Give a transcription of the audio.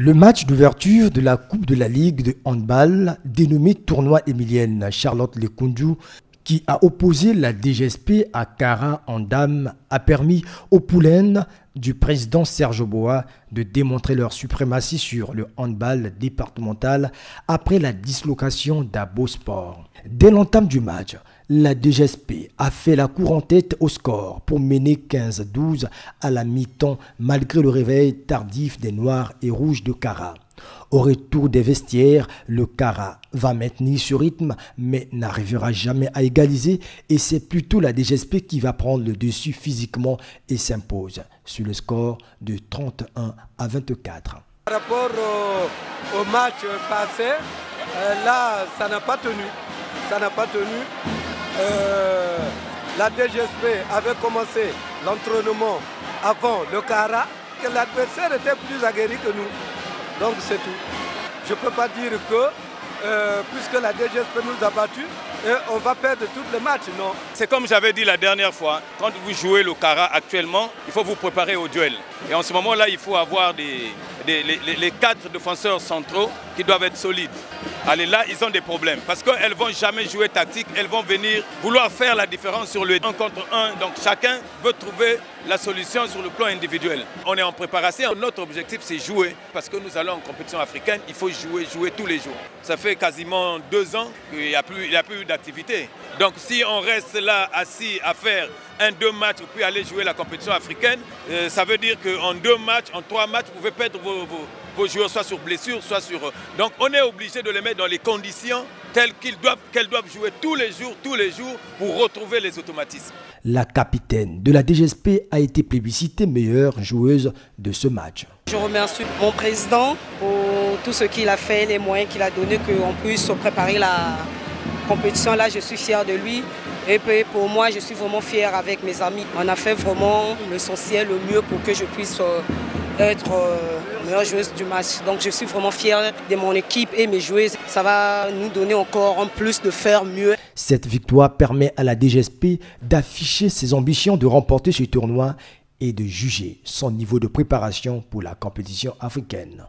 Le match d'ouverture de la Coupe de la Ligue de handball, dénommé Tournoi Émilienne Charlotte Lekundu, qui a opposé la DGSP à Kara en dames, a permis aux poulaines du président Serge Boa de démontrer leur suprématie sur le handball départemental après la dislocation d'Abo Sport. Dès l'entame du match, la DGSP a fait la cour en tête au score pour mener 15-12 à la mi-temps malgré le réveil tardif des Noirs et Rouges de Kara. Au retour des vestiaires, le Kara va maintenir ce rythme mais n'arrivera jamais à égaliser et c'est plutôt la DGSP qui va prendre le dessus physiquement et s'impose sur le score de 31-24. Par rapport au match passé, là ça n'a pas tenu. La DGSP avait commencé l'entraînement avant le Kara, que l'adversaire était plus aguerri que nous. Donc c'est tout. Je ne peux pas dire que, puisque la DGSP nous a battus, on va perdre tous les matchs, non. C'est comme j'avais dit la dernière fois, quand vous jouez le Kara actuellement, il faut vous préparer au duel. Et en ce moment-là, il faut avoir les 4 défenseurs centraux qui doivent être solides. Allez, là, ils ont des problèmes parce qu'elles ne vont jamais jouer tactique, elles vont venir vouloir faire la différence sur le 1 contre 1. Donc chacun veut trouver la solution sur le plan individuel. On est en préparation, notre objectif c'est jouer parce que nous allons en compétition africaine, il faut jouer tous les jours. Ça fait quasiment 2 ans qu'il n'y a plus d'activité. Donc si on reste là assis à faire 1-2 matchs puis aller jouer la compétition africaine, ça veut dire qu'en 2 matchs, en 3 matchs, vous pouvez perdre vos joueurs soit sur blessure, soit sur... Donc on est obligé de les mettre dans les conditions telles qu'elles doivent jouer tous les jours pour retrouver les automatismes. La capitaine de la DGSP a été plébiscitée meilleure joueuse de ce match. Je remercie mon président pour tout ce qu'il a fait, les moyens qu'il a donnés, qu'on puisse préparer la compétition. Là, je suis fière de lui. Et puis pour moi, je suis vraiment fière avec mes amis. On a fait vraiment l'essentiel, le mieux pour que je puisse être meilleure joueuse du match. Donc je suis vraiment fière de mon équipe et mes joueuses. Ça va nous donner encore en plus de faire mieux. Cette victoire permet à la DGSP d'afficher ses ambitions de remporter ce tournoi et de juger son niveau de préparation pour la compétition africaine.